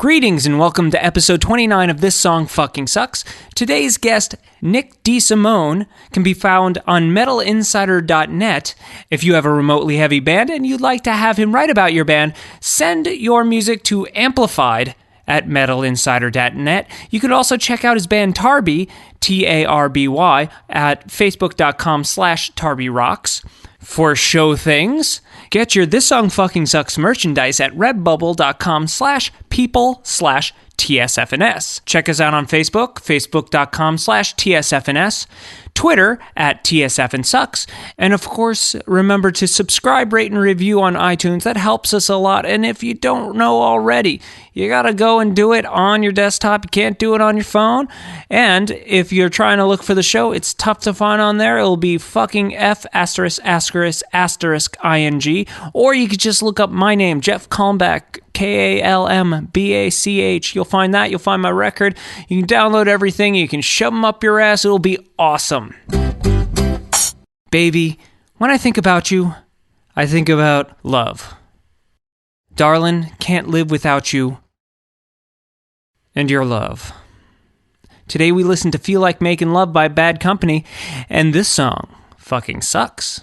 Greetings and welcome to episode 29 of This Song Fucking Sucks. Today's guest, Nick DeSimone, can be found on metalinsider.net. If you have a remotely heavy band and you'd like to have him write about your band, send your music to Amplified at metalinsider.net. You can also check out his band Tarby, Tarby, at facebook.com/TarbyRocks. For show things, get your This Song Fucking Sucks merchandise at redbubble.com/people/TSFNS. Check us out on Facebook, facebook.com/TSFNS, Twitter at TSFNSucks, and of course, remember to subscribe, rate, and review on iTunes. That helps us a lot, and if you don't know already, you gotta go and do it on your desktop. You can't do it on your phone, and if you're trying to look for the show, it's tough to find on there. It'll be fucking F******ing, or you could just look up my name, Jeff Kalmbach, Kalmbach. You'll find that. You'll find my record. You can download everything. You can shove them up your ass. It'll be awesome. Baby, when I think about you, I think about love. Darlin', can't live without you and your love. Today we listen to Feel Like Makin' Love by Bad Company, and this song fucking sucks.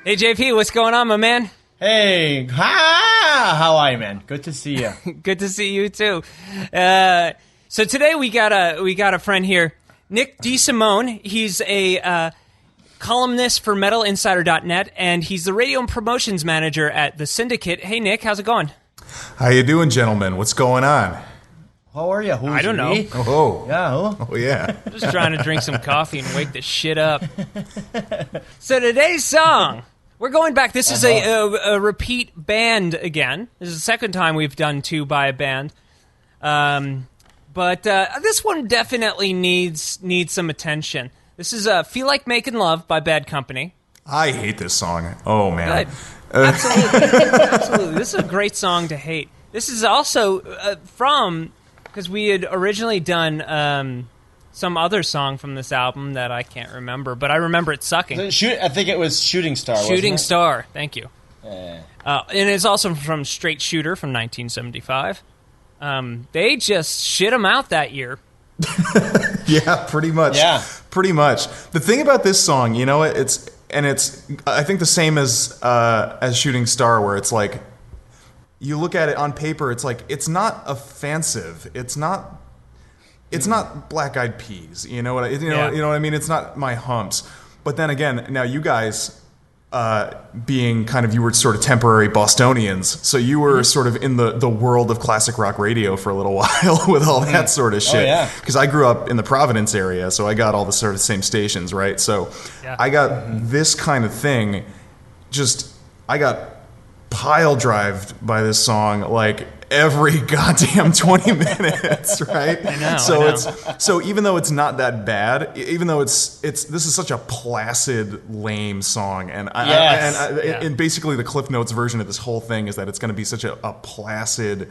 Hey, JP, what's going on, my man? Hey, how are you, man? Good to see you. Good to see you, too. So today we got a friend here, Nick DeSimone. He's a columnist for metalinsider.net, and he's the radio and promotions manager at The Syndicate. Hey, Nick, how's it going? How you doing, gentlemen? What's going on? How are you? I don't know. Oh. Yeah. Oh, yeah. Just trying to drink some coffee and wake this shit up. So today's song... We're going back. This is a repeat band again. This is the second time we've done two by a band. But this one definitely needs some attention. This is Feel Like Makin' Love by Bad Company. I hate this song. Oh, man. Absolutely. This is a great song to hate. This is also because we had originally done... some other song from this album that I can't remember, but I remember it sucking. I think it was Shooting Star, wasn't it? Shooting Star, thank you. Yeah. And it's also from Straight Shooter from 1975. They just shit them out that year. Yeah, pretty much. Yeah. Pretty much. The thing about this song, you know, it's I think the same as Shooting Star, where it's like, you look at it on paper, it's like, it's not offensive. It's not Black Eyed Peas, you know what you know what I mean? It's not My Humps. But then again, now you guys, being kind of, you were sort of temporary Bostonians, so you were sort of in the world of classic rock radio for a little while with all that sort of shit. Oh, yeah. Because I grew up in the Providence area, so I got all the sort of same stations, right? So I got this kind of thing. I got pile drived by this song like every goddamn 20 minutes, right? I know. So even though it's not that bad, even though this is such a placid, lame song, and and basically the Cliff Notes version of this whole thing is that it's going to be such a placid,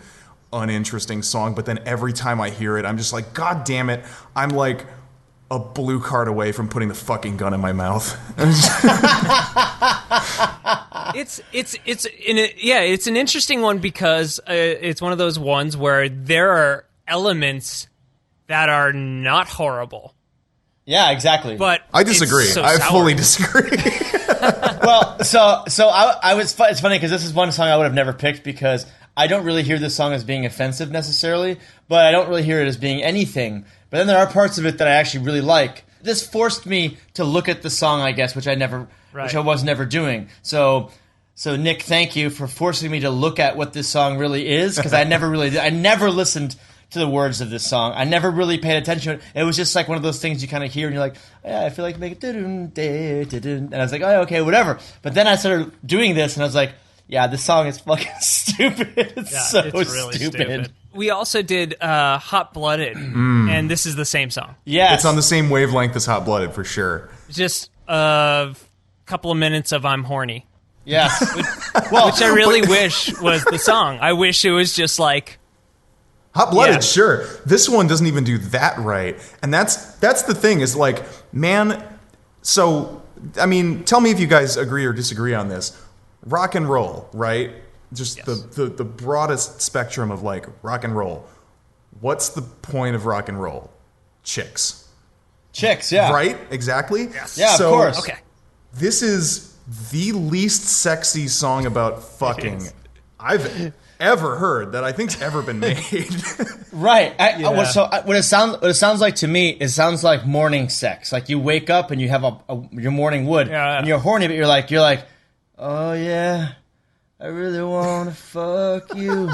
uninteresting song. But then every time I hear it, I'm just like, God damn it! I'm like a blue card away from putting the fucking gun in my mouth. It's an interesting one because it's one of those ones where there are elements that are not horrible. Yeah, exactly. But I disagree. I fully disagree. Well, so I was. It's funny because this is one song I would have never picked because I don't really hear this song as being offensive necessarily, but I don't really hear it as being anything. But then there are parts of it that I actually really like. This forced me to look at the song, I guess, which I was never doing. So Nick, thank you for forcing me to look at what this song really is, because I never listened to the words of this song. I never really paid attention to it. It was just like one of those things you kind of hear and you're like, yeah, I feel like making and I was like, oh, okay, whatever. But then I started doing this and I was like, yeah, this song is fucking stupid. It's really stupid. We also did Hot Blooded, and this is the same song. Yes. It's on the same wavelength as Hot Blooded, for sure. Just a couple of minutes of I'm Horny. Yes. Which I really wish was the song. I wish it was just like... Hot Blooded, sure. This one doesn't even do that right. And that's the thing, is like, man, so, I mean, tell me if you guys agree or disagree on this. Rock and roll, right? Just the broadest spectrum of like rock and roll. What's the point of rock and roll? Chicks. Yeah. Right? Exactly? Yes. Yeah, so, of course. Okay. This is the least sexy song about fucking I've ever heard that I think's ever been made. Right. What it sounds like to me, it sounds like morning sex. Like you wake up and you have your morning wood and you're horny, but you're like, oh yeah, I really want to fuck you.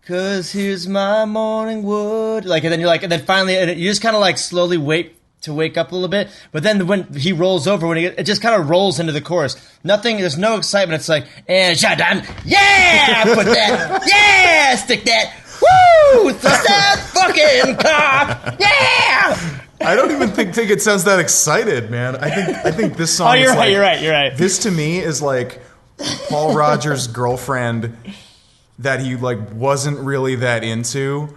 'Cause here's my morning wood. Like, and then you're like, and then finally, and you just kind of like slowly wait to wake up a little bit. But then when he rolls over, it just kind of rolls into the chorus. There's no excitement. It's like, and shotgun, yeah, put that, yeah, stick that, woo, thrust that fucking cock, yeah. I don't even think it sounds that excited, man. I think this song. Oh, you're is right. Like, you're right. This to me is like Paul Rodgers' girlfriend that he like wasn't really that into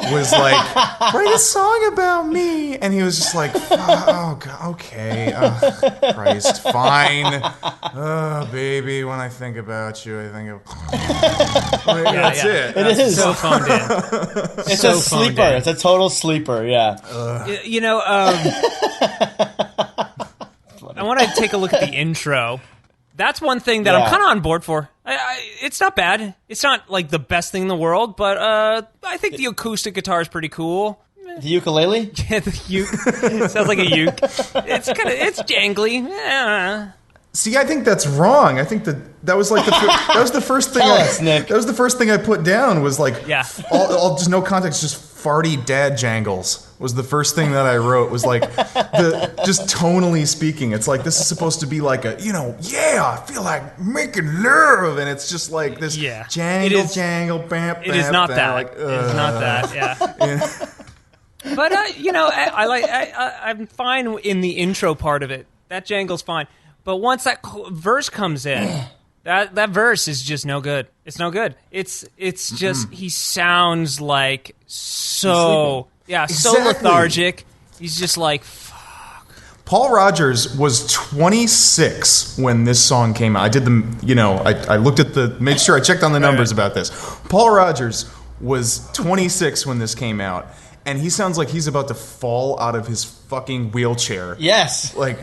was like, write a song about me, and he was just like, oh god, okay, Christ, fine, baby, when I think about you, I think of like, that's it. It is so phoned in. It's a sleeper. It's a total sleeper. Yeah. I want to take a look at the intro. That's one thing that I'm kind of on board for. It's not bad. It's not like the best thing in the world, but I think the acoustic guitar is pretty cool. The ukulele? Yeah, the uke. Sounds like a uke. It's jangly. Yeah. See, I think that's wrong. I think that was like that was the first thing. Nick. That was the first thing I put down. Was like, all just no context, just farty dad jangles was the first thing that I wrote. Was like just tonally speaking, it's like this is supposed to be like a I feel like making love, and it's just like this jangle, bam. It is not that. Like, it is not that. Yeah. But I'm fine in the intro part of it. That jangle's fine. But once that verse comes in, that verse is just no good. It's no good. It's just he sounds like so lethargic. He's just like fuck. Paul Rodgers was 26 when this song came out. I did I looked at made sure I checked on the numbers about this. Paul Rodgers was 26 when this came out, and he sounds like he's about to fall out of his fucking wheelchair. Yes. Like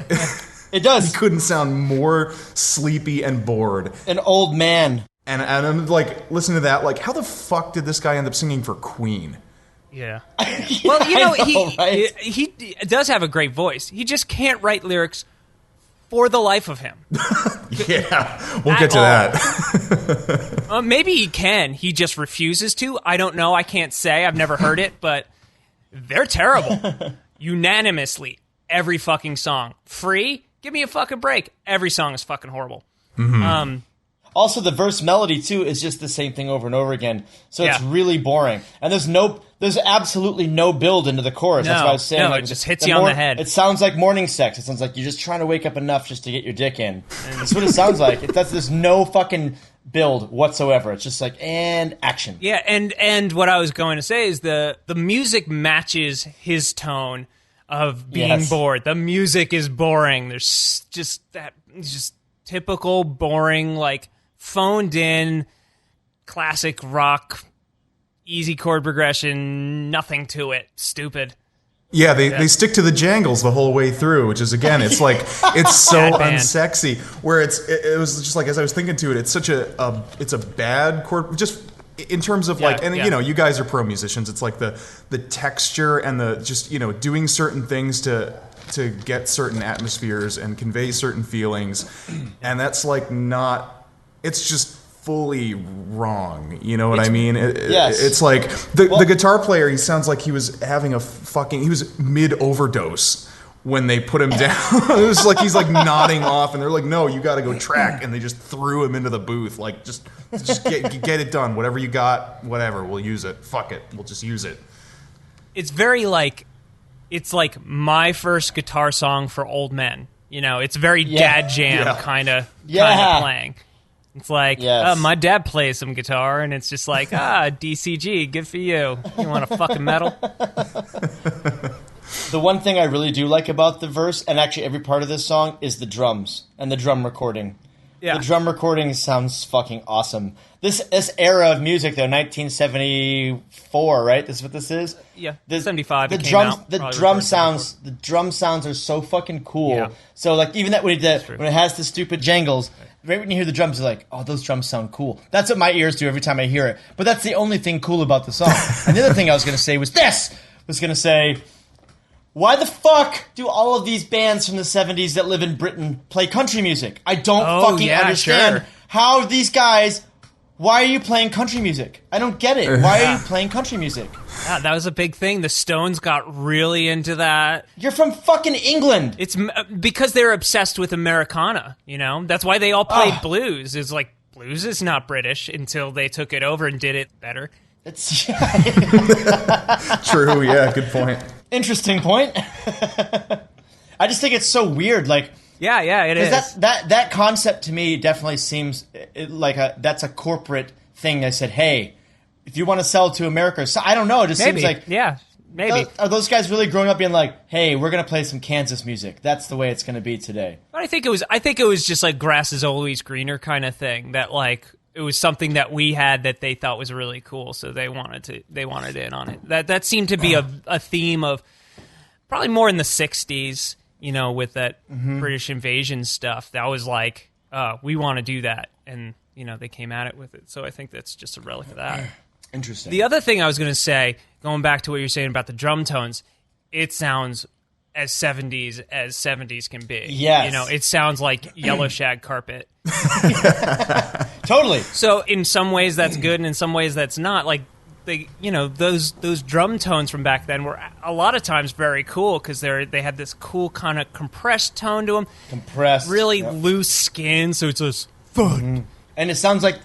it does. He couldn't sound more sleepy and bored. An old man. And I'm like, listen to that. Like, how the fuck did this guy end up singing for Queen? Yeah. Well, he does have a great voice. He just can't write lyrics for the life of him. Yeah, we'll get to that. Maybe he can. He just refuses to. I don't know. I can't say. I've never heard it, but they're terrible. Unanimously, every fucking song. Free? Give me a fucking break. Every song is fucking horrible. Mm-hmm. Also, the verse melody, too, is just the same thing over and over again. So it's really boring. And there's absolutely no build into the chorus. That's what I was saying. No, it just hits you on the head. It sounds like morning sex. It sounds like you're just trying to wake up enough just to get your dick in. That's what it sounds like. There's no fucking build whatsoever. It's just like, and action. Yeah, and what I was going to say is the music matches his tone of being bored. The music is boring. There's just typical boring, like phoned in classic rock, easy chord progression, nothing to it, stupid. Yeah, they stick to the jangles the whole way through, which is, again, it's like, it's so unsexy. Where it was just like, as I was thinking to it, it's such it's a bad chord, just in terms of you guys are pro musicians. It's like the texture and the just, doing certain things to get certain atmospheres and convey certain feelings. And that's like not, it's just fully wrong. You know what I mean? Yes. It's like the guitar player, he sounds like he was having he was mid-overdose when they put him down. It was like he's like nodding off, and they're like, no, you got to go track. And they just threw him into the booth. Like, just get it done. Whatever you got, whatever, we'll use it. Fuck it. We'll just use it. It's very like, it's like my first guitar song for old men. You know, it's very dad jam kind of playing. It's like, my dad plays some guitar, and it's just like, DCG, good for you. You want a fucking medal? The one thing I really do like about the verse, and actually every part of this song, is the drums and the drum recording. Yeah. The drum recording sounds fucking awesome. This era of music, though, 1974, right? This is what this is? Yeah, 75. The drum sounds are so fucking cool. Yeah. So, like, even that when it has the stupid jangles, right when you hear the drums, you're like, oh, those drums sound cool. That's what my ears do every time I hear it. But that's the only thing cool about the song. And the other thing I was going to say was this. I was going to say, why the fuck do all of these bands from the 70s that live in Britain play country music? I don't fucking understand how these guys... Why are you playing country music? I don't get it. Why are you playing country music? Yeah, that was a big thing. The Stones got really into that. You're from fucking England. It's because they're obsessed with Americana, you know? That's why they all played blues. It's like, blues is not British until they took it over and did it better. It's True, yeah, good point. Interesting point. I just think it's so weird, like... Yeah, it is. That concept to me definitely seems like that's a corporate thing. They said, hey, if you want to sell to America, so I don't know. It just seems like maybe. Are those guys really growing up being like, hey, we're gonna play some Kansas music? That's the way it's gonna be today. But I think it was just like grass is always greener kind of thing. That like it was something that we had that they thought was really cool, so they wanted in on it. That seemed to be a theme of probably more in the '60s. You know, with that British invasion stuff, that was like, we want to do that. And, you know, they came at it with it. So I think that's just a relic of that. Interesting. The other thing I was going to say, going back to what you're saying about the drum tones, it sounds as 70s can be. Yes. You know, it sounds like yellow shag carpet. Totally. So in some ways that's good, and in some ways that's not. Like, those drum tones from back then were a lot of times very cool because they had this cool kind of compressed tone to them. Compressed. Really loose skin, so it's just fun. Mm-hmm. And it sounds like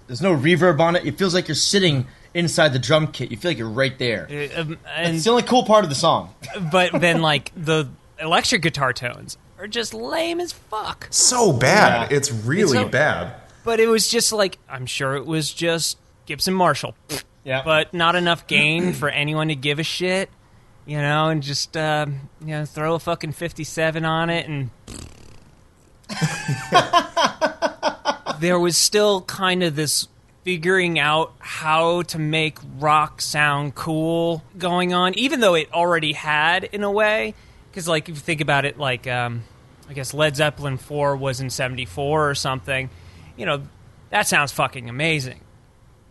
there's no reverb on it. It feels like you're sitting inside the drum kit. You feel like you're right there. And it's the only cool part of the song. But then, like, the electric guitar tones are just lame as fuck. So bad. Yeah. It's really bad. But it was just like, I'm sure it was just Gibson Marshall. Yeah. But not enough gain for anyone to give a shit, you know, and just, throw a fucking 57 on it, and there was still kind of this figuring out how to make rock sound cool going on, even though it already had, in a way, because, like, if you think about it, like, I guess Led Zeppelin 4 was in 74 or something, you know, that sounds fucking amazing.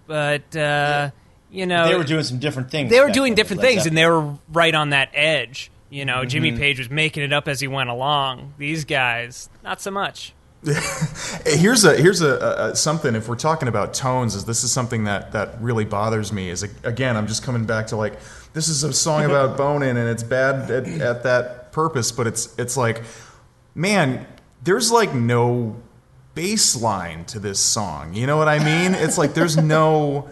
But, you know, they were doing some different things. They were doing different things, and they were right on that edge. You know, Jimmy Page was making it up as he went along. These guys, not so much. Here's a something. If we're talking about tones, this is something that really bothers me. Is again, I'm just coming back to, like, this is a song about boning, and it's bad at that purpose. But it's like, man, there's like no bass line to this song. You know what I mean? It's like there's no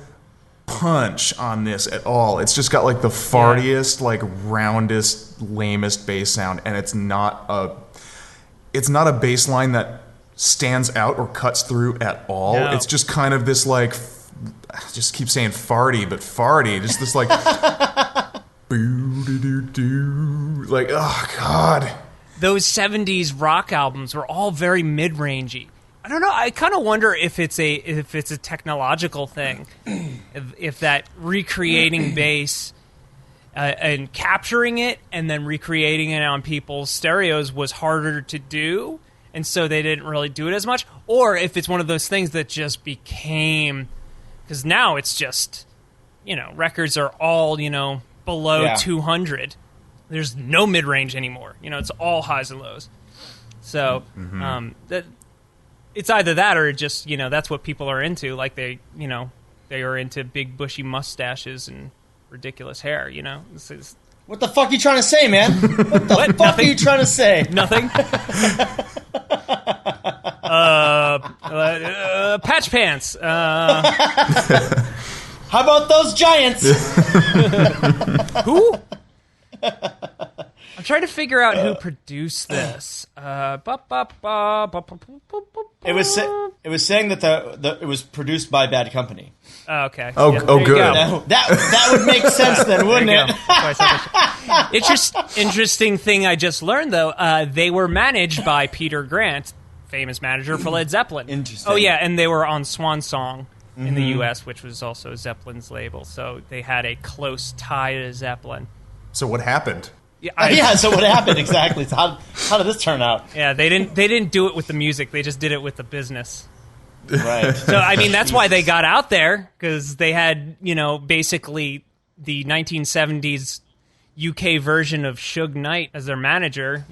punch on this at all. It's just got like the fartiest, like roundest, lamest bass sound, and it's not a bass line that stands out or cuts through at all. No. It's just kind of this, like, I just keep saying farty, but farty, just this like boo-doo-doo-doo, like, oh god. Those 70s rock albums were all very mid-rangey. I don't know. I kind of wonder if it's a technological thing, if that recreating bass and capturing it and then recreating it on people's stereos was harder to do, and so they didn't really do it as much, or if it's one of those things that just became, because now it's just, you know, records are all, you know, below 200. There's no mid range anymore. You know, it's all highs and lows. So It's either that or just, that's what people are into. Like they are into big bushy mustaches and ridiculous hair, This is... What the fuck are you trying to say, man? What the fuck Nothing? are you trying to say? Nothing? Patch pants. How about those Giants? Who? I'm trying to figure out who produced this. It was saying that it was produced by Bad Company. Oh, okay. Oh, Yeah, good. go. That would make sense then, wouldn't it? Interesting thing I just learned, though. They were managed by Peter Grant, famous manager for Led Zeppelin. Interesting. Oh, yeah, and they were on Swan Song in the U.S., which was also Zeppelin's label. So they had a close tie to Zeppelin. So what happened? So what happened exactly? So how did this turn out? Yeah, they didn't do it with the music. They just did it with the business. Right. So, I mean, that's why they got out there, because they had, basically the 1970s UK version of Suge Knight as their manager,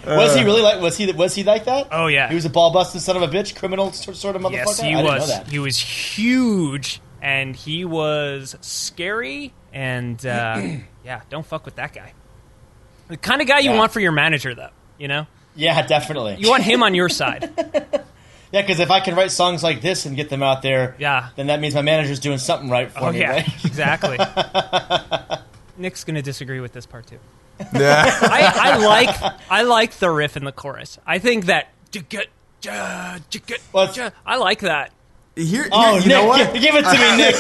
Was he really like? Was he like that? Oh, yeah. He was a ball busting son of a bitch, criminal sort of motherfucker. Yes, he I didn't know was. that. He was huge, and he was scary, and don't fuck with that guy. The kind of guy you want for your manager, though, Yeah, definitely. You want him on your side. Yeah, because if I can write songs like this and get them out there, Yeah. then that means my manager's doing something right for me, right? Exactly. Nick's going to disagree with this part, too. Yeah. I like the riff in the chorus. I think that... I like that. You Nick, know what? Give it to me, Nick.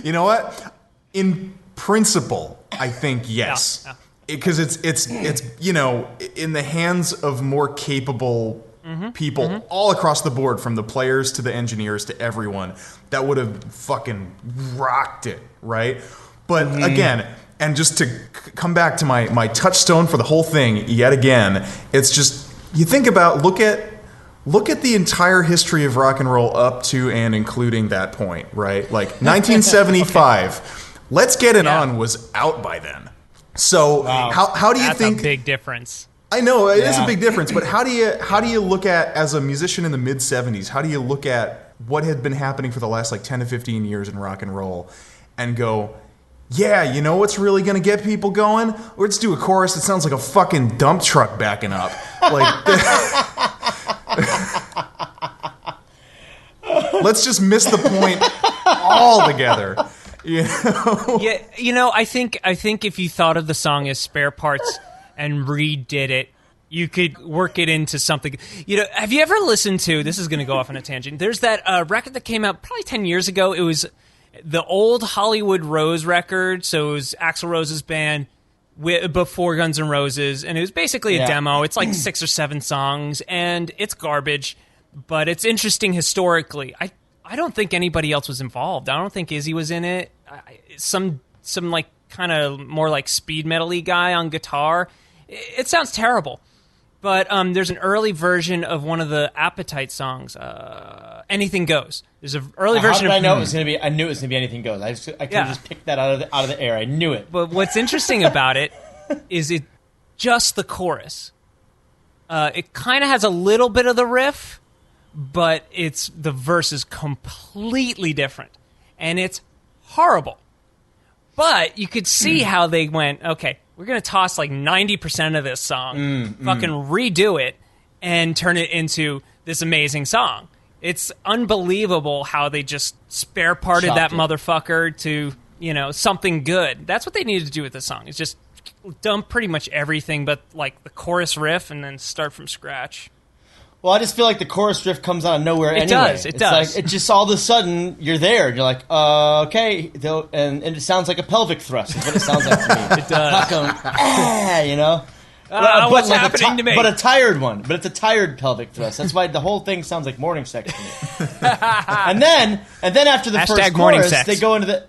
You know what? In principle, I think yes. Yeah. Because it's in the hands of more capable people all across the board, from the players to the engineers to everyone, that would have fucking rocked it, right? But again, and just to come back to my touchstone for the whole thing yet again, it's just, you think about, look at the entire history of rock and roll up to and including that point, right? Like 1975, Let's Get It On was out by then. So how do you think? That's a big difference. I know it is a big difference, but how do you look at, as a musician in the mid 70s, how do you look at what had been happening for the last 10 to 15 years in rock and roll and go, yeah, you know what's really going to get people going? Let's do a chorus that sounds like a fucking dump truck backing up. Let's just miss the point altogether. Yeah, I think if you thought of the song as Spare Parts and redid it, you could work it into something. Have you ever listened to, this is going to go off on a tangent, there's that record that came out probably 10 years ago. It was the old Hollywood Rose record, so it was Axl Rose's band before Guns N' Roses, and it was basically a demo. It's 6 or 7 songs, and it's garbage, but it's interesting historically. I don't think anybody else was involved. I don't think Izzy was in it. Some kind of more speed metal-y guy on guitar. It sounds terrible. But there's an early version of one of the Appetite songs, "Anything Goes." There's an early version. How did I know it was going to be? I knew it was going to be "Anything Goes." I could have just picked that out of the air. I knew it. But what's interesting about it is it just the chorus. It kind of has a little bit of the riff, but the verse is completely different, and it's horrible. But you could see how they went, okay, we're going to toss 90% of this song, fucking redo it, and turn it into this amazing song. It's unbelievable how they just spare parted that motherfucker to, something good. That's what they needed to do with this song. It's just dump pretty much everything but the chorus riff and then start from scratch. Well, I just feel like the chorus riff comes out of nowhere anyway. It does. It just all of a sudden, you're there. And you're like, okay. And it sounds like a pelvic thrust is what it sounds like to me. It does. What's happening to me? But a tired one. But it's a tired pelvic thrust. That's why the whole thing sounds like morning sex to me. and then after the first chorus, they go into the...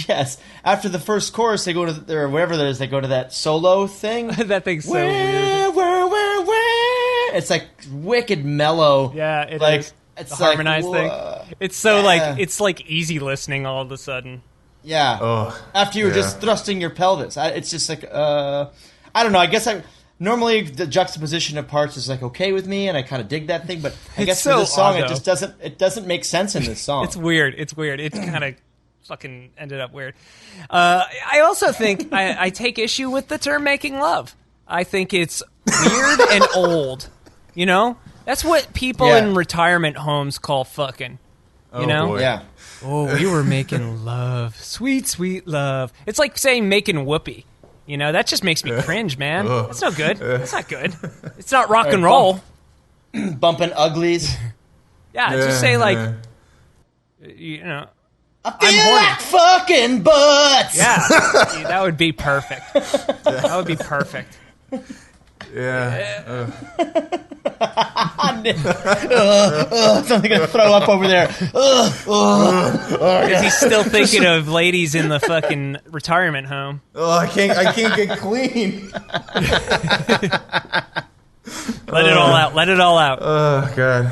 Yes. After the first chorus, they go to... Or wherever there is, they go to that solo thing. That thing's so weird. It's wicked mellow. Yeah, it is. It's the harmonized thing. It's so it's easy listening all of a sudden. Yeah. After you were just thrusting your pelvis, it's just I don't know. I guess normally the juxtaposition of parts is like okay with me, and I kind of dig that thing. But I guess so for this song, odd, it just doesn't make sense in this song. It's weird. It kind of fucking ended up weird. I also think I take issue with the term "making love." I think it's weird and old. You know, that's what people in retirement homes call fucking. You know? Boy. Yeah. Oh, we were making love. Sweet, sweet love. It's like saying making whoopee. You know, that just makes me cringe, man. That's no good. That's not good. It's not rock and roll. Bumping uglies. Yeah, just say like, you know, I feel like fucking butts. yeah, that would be perfect. That would be perfect. Yeah. Something gonna throw up over there. Because he's still thinking of ladies in the fucking retirement home. Oh, I can't get clean. Let it all out. Let it all out. Oh God.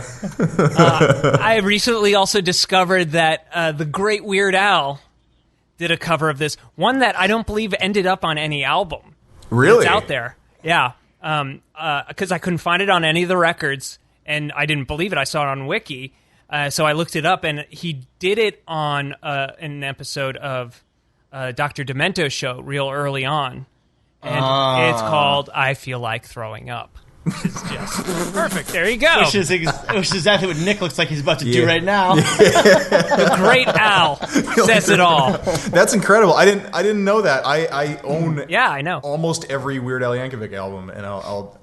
I recently also discovered that the Great Weird Al did a cover of this, one that I don't believe ended up on any album. Really? It's out there. Yeah. Because I couldn't find it on any of the records, and I didn't believe it. I saw it on Wiki, so I looked it up, and he did it on an episode of Dr. Demento's show real early on, and it's called "I Feel Like Throwing Up." Which is just perfect. There you go. Which is exactly what Nick looks like he's about to do right now. The Great Al says it all. That's incredible. I didn't know that. I own I know almost every Weird Al Yankovic album, and I'll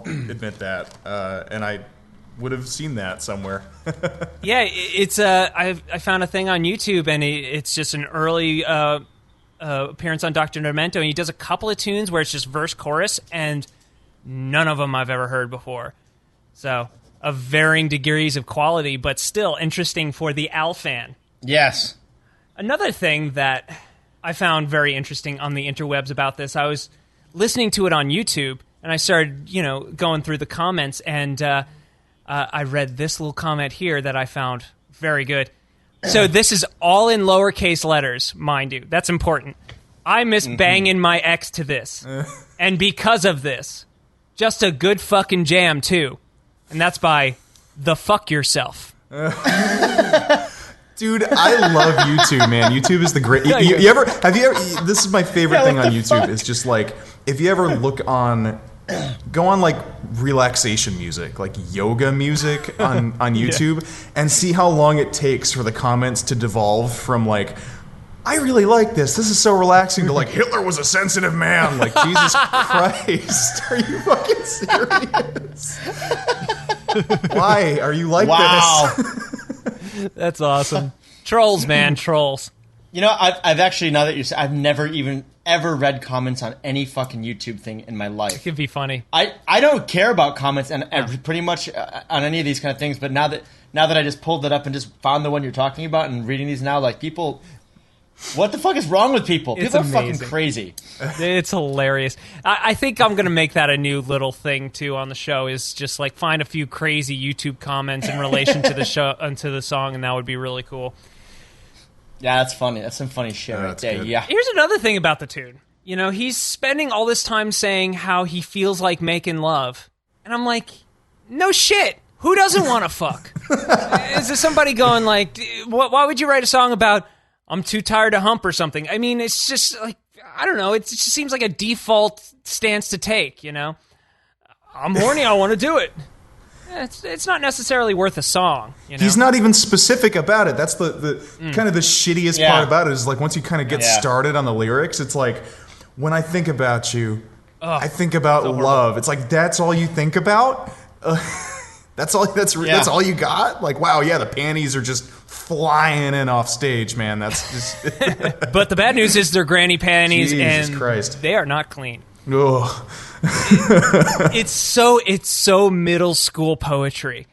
admit that. And I would have seen that somewhere. Yeah, it's I found a thing on YouTube, and it's just an early appearance on Dr. Demento, and he does a couple of tunes where it's just verse chorus, and none of them I've ever heard before. So, of varying degrees of quality, but still interesting for the Al fan. Yes. Another thing that I found very interesting on the interwebs about this, I was listening to it on YouTube, and I started, going through the comments, and I read this little comment here that I found very good. So this is all in lowercase letters, mind you. That's important. I miss banging my ex to this. And because of this, just a good fucking jam, too. And that's by The Fuck Yourself. Dude, I love YouTube, man. YouTube is the great... Have you ever... This is my favorite thing on YouTube. Fuck? Is just like, if you ever look on... Go on, like, relaxation music, like yoga music on YouTube, and see how long it takes for the comments to devolve from, like... I really like this. This is so relaxing. To like, Hitler was a sensitive man. Like, Jesus Christ. Are you fucking serious? Why are you like this? That's awesome. Trolls, man. Trolls. I've actually, now that you say, I've never even ever read comments on any fucking YouTube thing in my life. It could be funny. I don't care about comments and pretty much on any of these kind of things, but now that I just pulled it up and just found the one you're talking about and reading these now, like, people... What the fuck is wrong with people? People are fucking crazy. It's hilarious. I think I'm going to make that a new little thing, too, on the show, is just, like, find a few crazy YouTube comments in relation to the show and to the song, and that would be really cool. Yeah, that's funny. That's some funny shit right there. Good. Yeah. Here's another thing about the tune. He's spending all this time saying how he feels like making love. And I'm like, no shit. Who doesn't want to fuck? Is there somebody going, like, why would you write a song about... I'm too tired to hump or something. I mean, it's just like, I don't know. It just seems like a default stance to take, I'm horny. I want to do it. It's not necessarily worth a song. He's not even specific about it. That's the kind of the shittiest part about it is like once you kind of get started on the lyrics, it's like, when I think about you, I think about love. It's like, that's all you think about? That's all you got? Like, wow, yeah, the panties are just flying in off stage, man. That's just... But the bad news is they're granny panties, Jesus and Christ. They are not clean. Ugh. It's so middle school poetry.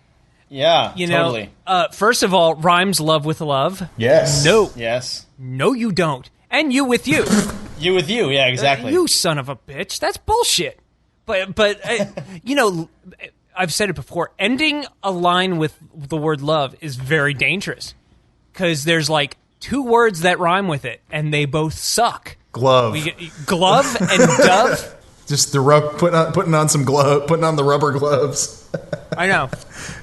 Yeah, totally. First of all, rhymes love with love. Yes. No. Yes. No, you don't. And you with you. You with you, yeah, exactly. You son of a bitch. That's bullshit. But I've said it before, ending a line with the word love is very dangerous. Because there's like two words that rhyme with it, and they both suck. Glove. Glove and dove. Just the putting on the rubber gloves. I know.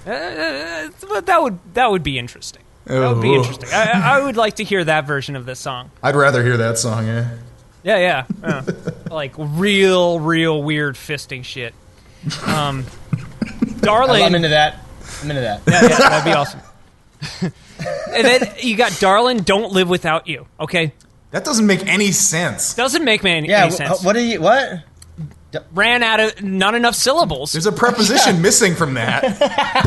But that would be interesting. That would be interesting. I would like to hear that version of this song. I'd rather hear that song, yeah. Yeah. Like real weird fisting shit. Darling. I'm into that. Yeah, that'd be awesome. And then you got Darling, Don't Live Without You, okay? That doesn't make any sense. Doesn't make any sense. What? Ran out of not enough syllables. There's a preposition missing from that.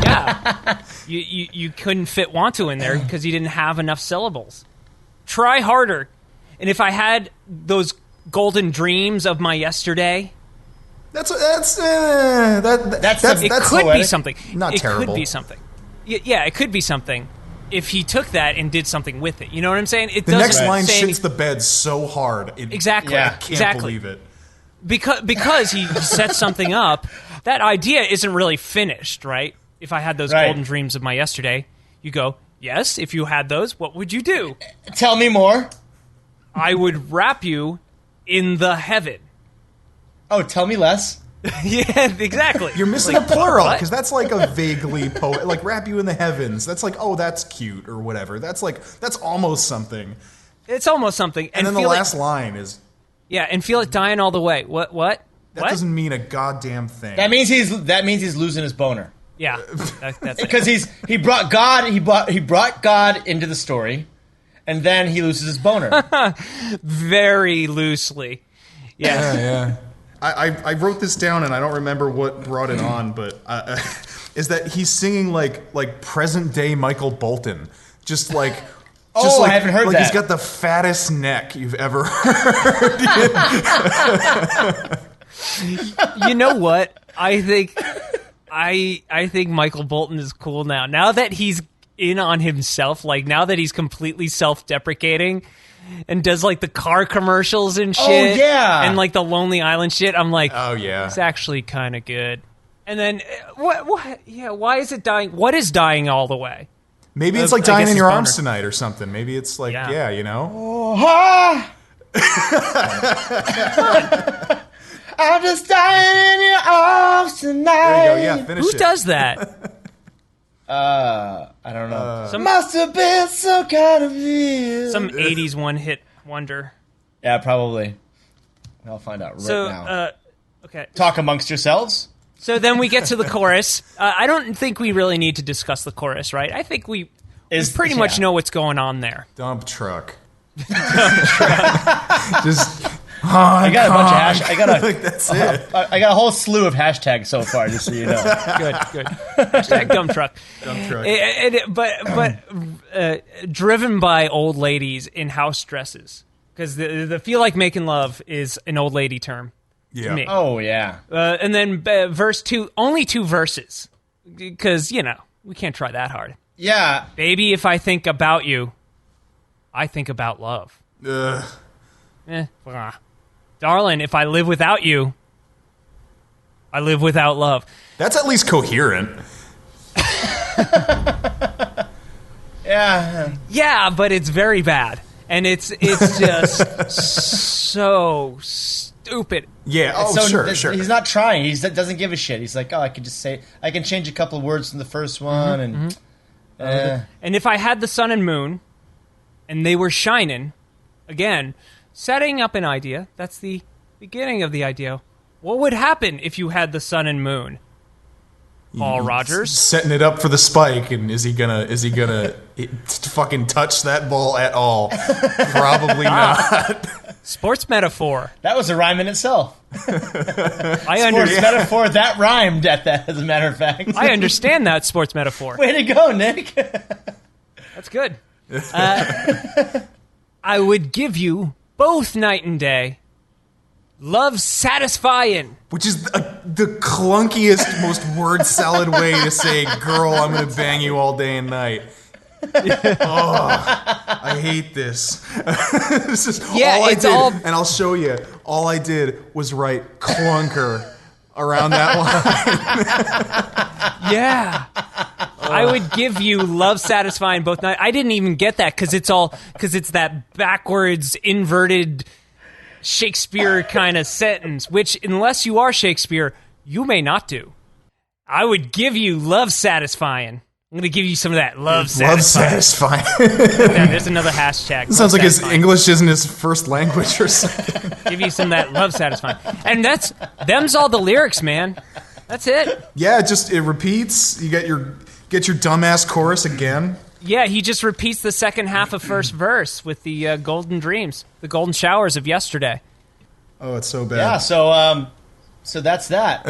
Yeah. You couldn't fit want to in there because you didn't have enough syllables. Try harder. And if I had those golden dreams of my yesterday, It could be something. Not terrible. It could be something. Yeah, it could be something if he took that and did something with it. You know what I'm saying? The next line shits the bed so hard. Exactly. I can't believe it. Because he set something up, that idea isn't really finished, right? If I had those golden dreams of my yesterday, you go, yes, if you had those, what would you do? Tell me more. I would wrap you in the heaven. Oh, tell me less. Yeah, exactly. You're missing a plural, because that's like a vaguely like wrap you in the heavens. That's like, oh, that's cute or whatever. That's almost something. It's almost something. And then the last line is... Yeah, and feel it dying all the way. What? That doesn't mean a goddamn thing. That means he's losing his boner. Yeah, that's because he brought God into the story, and then he loses his boner. Very loosely. Yes. Yeah. I wrote this down and I don't remember what brought it on, but is that he's singing like present day Michael Bolton, just like. I haven't heard that. He's got the fattest neck you've ever heard. You know what? I think Michael Bolton is cool now. Now that he's in on himself, like now that he's completely self-deprecating and does like the car commercials and shit. Oh yeah, and like the Lonely Island shit. I'm like, oh yeah, it's actually kind of good. And then what? Yeah, why is it dying? What is dying all the way? Maybe it's like dying in your arms tonight or something. Maybe it's like, you know. Oh, I'm just dying in your arms tonight. There you go. Yeah, finish it. Who does that? I don't know. Must have been some kind of deal. Some 80s one-hit wonder. Yeah, probably. I'll find out now. Okay. Talk amongst yourselves. So then we get to the chorus. I don't think we really need to discuss the chorus, right? I think we pretty much know what's going on there. Dump truck. Just. I got a bunch of that's it. I got a whole slew of hashtags so far, just so you know. Good. Hashtag dump truck. Dump truck. But driven by old ladies in house dresses, because the feel like making love is an old lady term. Yeah. To me. Oh yeah. And then verse 2, only 2 verses, because we can't try that hard. Yeah. Baby, if I think about you, I think about love. Darling, if I live without you, I live without love. That's at least coherent. Yeah. Yeah, but it's very bad. And it's just so stupid. Yeah, sure. He's not trying. He doesn't give a shit. He's like, I can change a couple of words from the first one. And if I had the sun and moon, and they were shining, again, setting up an idea, that's the beginning of the idea. What would happen if you had the sun and moon? Paul Rodgers setting it up for the spike, and is he gonna fucking touch that ball at all? Probably not. Sports metaphor. That was a rhyme in itself. I understand. Sports metaphor, that rhymed at that, as a matter of fact. I understand that sports metaphor. Way to go, Nick. That's good. I would give you both night and day. Love satisfying. Which is the clunkiest, most word salad way to say, girl, I'm going to bang you all day and night. I hate this. This is all I did. And I'll show you. All I did was write clunker around that line. Yeah. I would give you love satisfying both night. I didn't even get that because it's that backwards inverted Shakespeare kind of sentence, which, unless you are Shakespeare, you may not do. I would give you love satisfying. I'm going to give you some of that love satisfying. Yeah, there's another hashtag. It sounds like his English isn't his first language or something. Give you some of that love satisfying. And them's all the lyrics, man. That's it. Yeah, it repeats. You get your dumbass chorus again. Yeah, he just repeats the second half of first verse with the golden dreams, the golden showers of yesterday. Oh, it's so bad. Yeah, so that's that.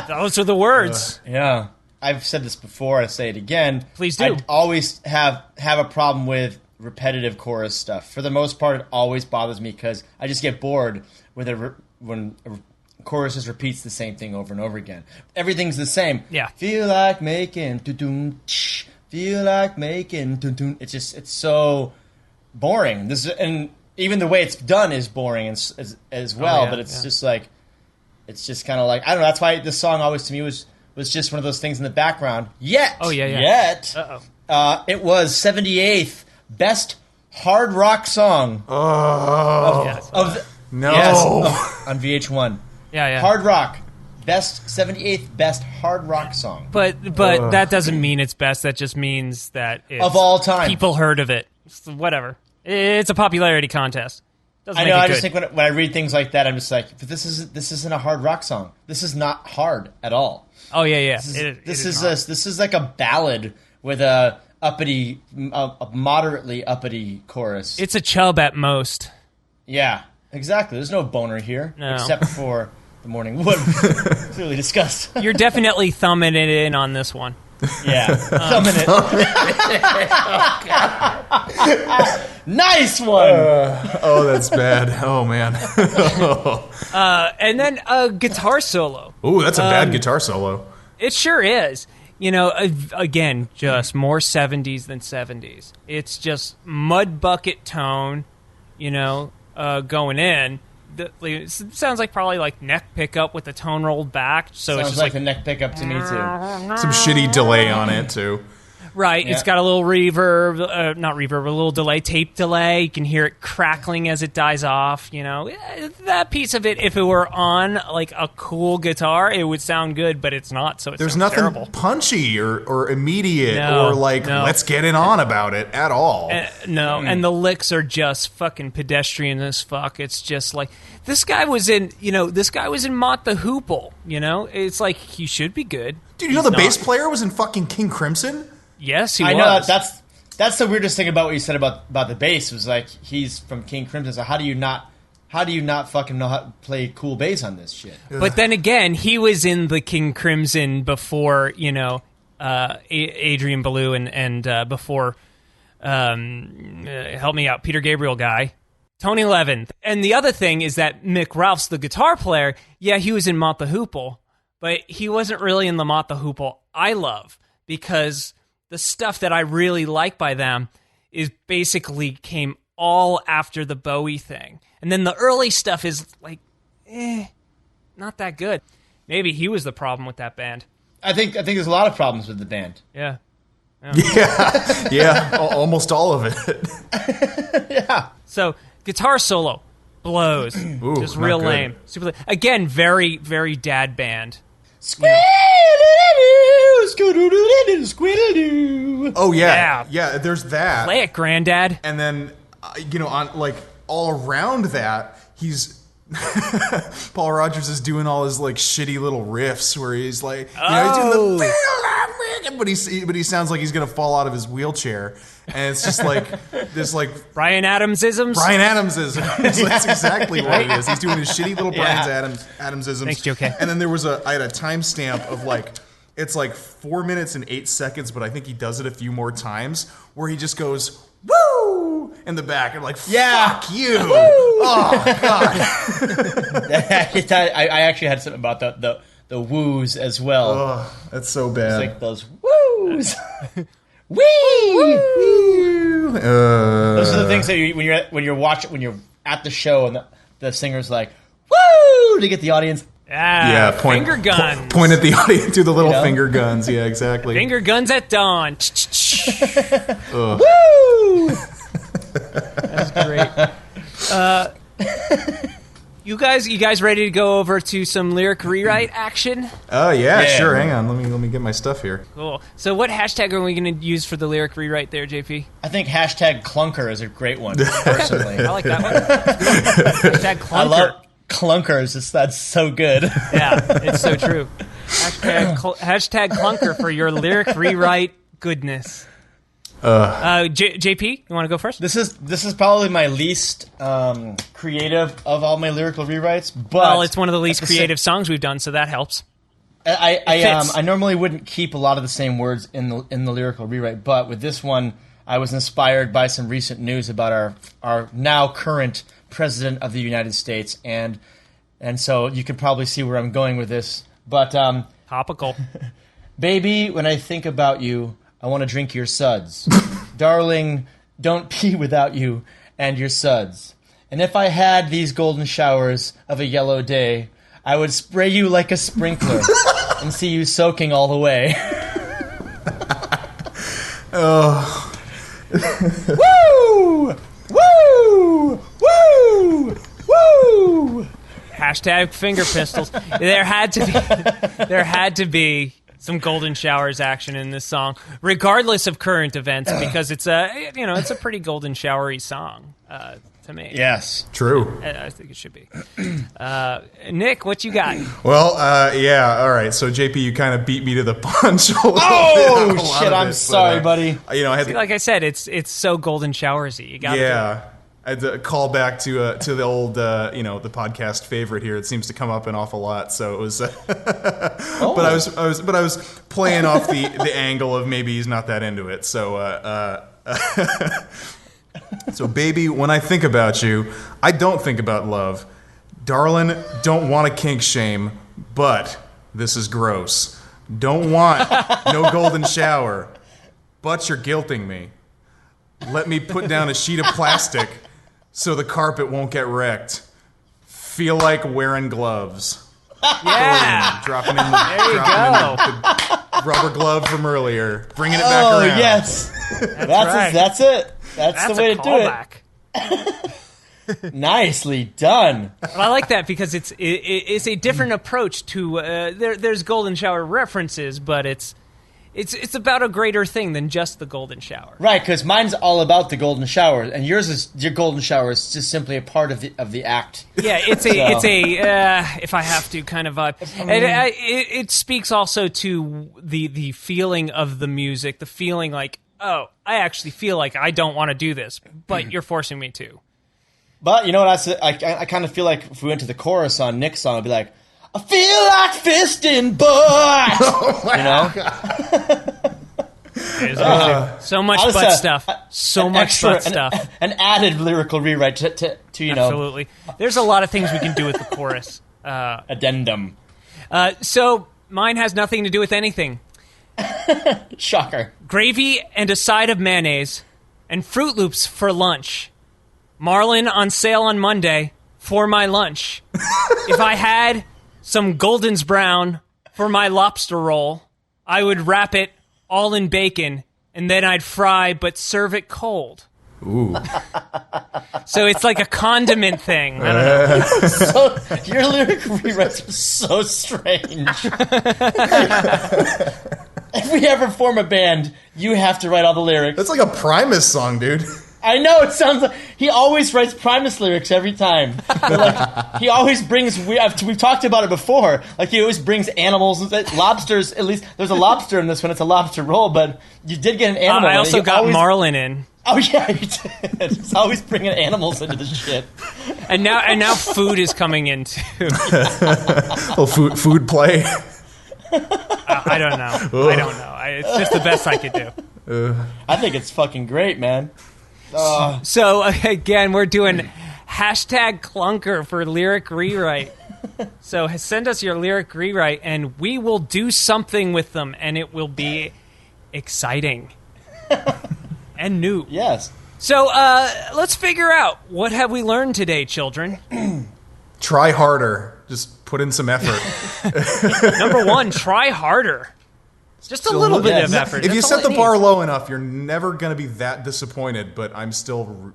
Those are the words. Yeah. I've said this before, I say it again. Please do. I always have a problem with repetitive chorus stuff. For the most part, it always bothers me because I just get bored when a chorus just repeats the same thing over and over again. Everything's the same. Yeah. Feel like making doo-doom, tsh, feel like making doo-doom. It's so boring. And even the way it's done is boring as well. Yeah, but it's just like, it's just kind of like, I don't know. That's why this song always to me was just one of those things in the background. Yet, it was 78th best hard rock song on VH1. Yeah. Hard rock, 78th best hard rock song. But that doesn't mean it's best. That just means that of all time, people heard of it. So whatever. It's a popularity contest. I know. I just think when I read things like that, I'm just like, but this isn't a hard rock song. This is not hard at all. Oh yeah. This is like a ballad with a moderately uppity chorus. It's a chub at most. Yeah, exactly. There's no boner here, except for the morning wood. Clearly discussed. You're definitely thumbing it in on this one. Yeah, thumbing it. Nice one. That's bad. Oh man. And then a guitar solo. Ooh, that's a bad guitar solo. It sure is. You know, again, just more 70s than 70s. It's just mud bucket tone, going in. It sounds like probably like neck pickup with the tone rolled back. So sounds it's just like a neck pickup to me too. Some shitty delay on it too. Right, yeah. It's got a little reverb, not reverb, a little delay, tape delay. You can hear it crackling as it dies off. That piece of it, if it were on like a cool guitar, it would sound good, but it's not. So there's nothing terrible. Punchy or immediate let's get it on about it at all. And the licks are just fucking pedestrian as fuck. It's just like this guy was in Mott the Hoople. It's like he should be good. Dude, the bass player was in fucking King Crimson? Yes, he was. I know that's the weirdest thing about what you said about the bass was like he's from King Crimson. So how do you not fucking know how to play cool bass on this shit? But then again, he was in the King Crimson before Adrian Belew and before help me out, Peter Gabriel guy, Tony Levin. And the other thing is that Mick Ralph's the guitar player. Yeah, he was in Mott the Hoople, but he wasn't really in the Mott the Hoople I love because the stuff that I really like by them is basically came all after the Bowie thing. And then the early stuff is like, not that good. Maybe he was the problem with that band. I think there's a lot of problems with the band. Yeah. Yeah, almost all of it. Yeah. So, guitar solo blows. Ooh, just real good. lame. Super. Again, very, very dad band. Oh yeah, there's that. Play it, Granddad. And then on like all around that, he's Paul Rodgers is doing all his like shitty little riffs where he's like, he's doing the but he sounds like he's gonna fall out of his wheelchair, and it's just like this like Bryan Adams-isms. That's exactly what it is. He's doing his shitty little Bryan Adams-isms. Thanks, JK. And then I had a timestamp of like it's like 4 minutes and 8 seconds, but I think he does it a few more times where he just goes woo in the back and like fuck you. Woo! Oh god. I actually had something about the woos as well. Oh, that's so bad. It's like those woos. Wee! Those are the things that when you're at the show and the singer's like woo to get the audience. Finger guns. Point at the audience, do the little finger guns. Yeah, exactly. Finger guns at dawn. Woo! That's great. You guys ready to go over to some lyric rewrite action? Oh yeah, sure. Hang on, let me get my stuff here. Cool. So what hashtag are we going to use for the lyric rewrite there, JP? I think hashtag clunker is a great one, personally. I like that one. Hashtag clunker. I love clunkers. That's so good. Yeah, it's so true. Hashtag clunker for your lyric rewrite goodness. JP, you want to go first? This is probably my least creative of all my lyrical rewrites, but well, it's one of the least creative songs we've done, so that helps. I normally wouldn't keep a lot of the same words in the lyrical rewrite, but with this one, I was inspired by some recent news about our now current president of the United States, and so you can probably see where I'm going with this. But topical, baby, when I think about you, I want to drink your suds. Darling, don't pee without you and your suds. And if I had these golden showers of a yellow day, I would spray you like a sprinkler and see you soaking all the way. Oh. Woo! Woo! Woo! Woo! Hashtag finger pistols. There had to be some golden showers action in this song, regardless of current events, because it's a pretty golden showery song to me. Yes, true. I think it should be. Nick, what you got? Well, yeah, all right. So JP, you kind of beat me to the punch. Oh shit! I'm sorry, buddy. I had like I said, it's so golden showersy. You got to do it. I had to call back to the old, the podcast favorite here. It seems to come up an awful lot. So it was, but I was playing off the angle of maybe he's not that into it. So, so baby, when I think about you, I don't think about love, darling. Don't want to kink shame, but this is gross. Don't want no golden shower, but you're guilting me. Let me put down a sheet of plastic so the carpet won't get wrecked. Feel like wearing gloves. Yeah. Dropping in the rubber glove from earlier. Bringing it back around. Oh, yes. That's it. That's the way to do it. Nicely done. Well, I like that because it's a different approach to there's golden shower references, but it's about a greater thing than just the golden shower. Right, because mine's all about the golden shower, and your golden shower is just simply a part of the act. Yeah, it's if I have to kind of vibe. It speaks also to the feeling of the music, the feeling like, oh, I actually feel like I don't want to do this, but you're forcing me to. But you know what I kind of feel like if we went to the chorus on Nick's song, I'd be like, I feel like fisting butt. So much butt stuff. So much butt stuff. An added lyrical rewrite to Absolutely. There's a lot of things we can do with the chorus. Addendum. So mine has nothing to do with anything. Shocker. Gravy and a side of mayonnaise and Fruit Loops for lunch. Marlin on sale on Monday for my lunch. If I had some Golden's Brown for my lobster roll, I would wrap it all in bacon, and then I'd fry but serve it cold. Ooh. So it's like a condiment thing. I don't know. So your lyric rewrites are so strange. If we ever form a band, you have to write all the lyrics. That's like a Primus song, dude. I know, it sounds like he always writes Primus lyrics every time. But like, he always brings we've talked about it before. Like he always brings animals, lobsters. At least there's a lobster in this one. It's a lobster roll, but you did get an animal. I also got Marlin in. Oh yeah, you did. It's always bringing animals into the shit. And now food is coming in too. Well, food play. I don't know. I don't know. It's just the best I could do. I think it's fucking great, man. So again, we're doing hashtag clunker for lyric rewrite. So send us your lyric rewrite, and we will do something with them, and it will be exciting and new. Yes. So let's figure out, what have we learned today, children? Try harder. Just put in some effort. Number one, try harder. Just a little bit of Yeah. effort. If you That's all set the it bar needs. low enough, you're never going to be that disappointed, but I'm still,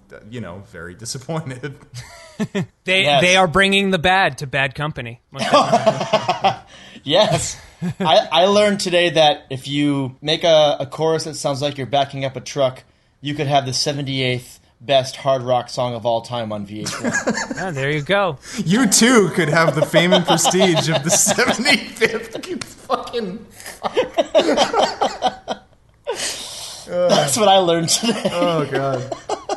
very disappointed. They are bringing the bad to bad company. Yes. I learned today that if you make a chorus that sounds like you're backing up a truck, you could have the 78th best hard rock song of all time on VH1. Yeah, there you go. You too could have the fame and prestige of the 75th. You fucking. That's what I learned today. Oh god.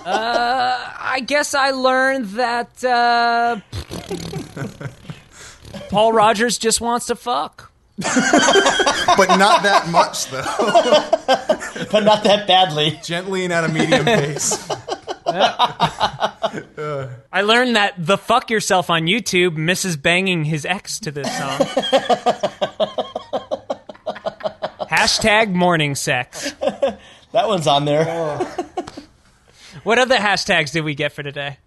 I guess I learned that Paul Rodgers just wants to fuck. But not that much, though. But not that badly. Gently and at a medium pace. I learned that the fuck yourself on YouTube misses banging his ex to this song. Hashtag morning sex. That one's on there. What other hashtags did we get for today?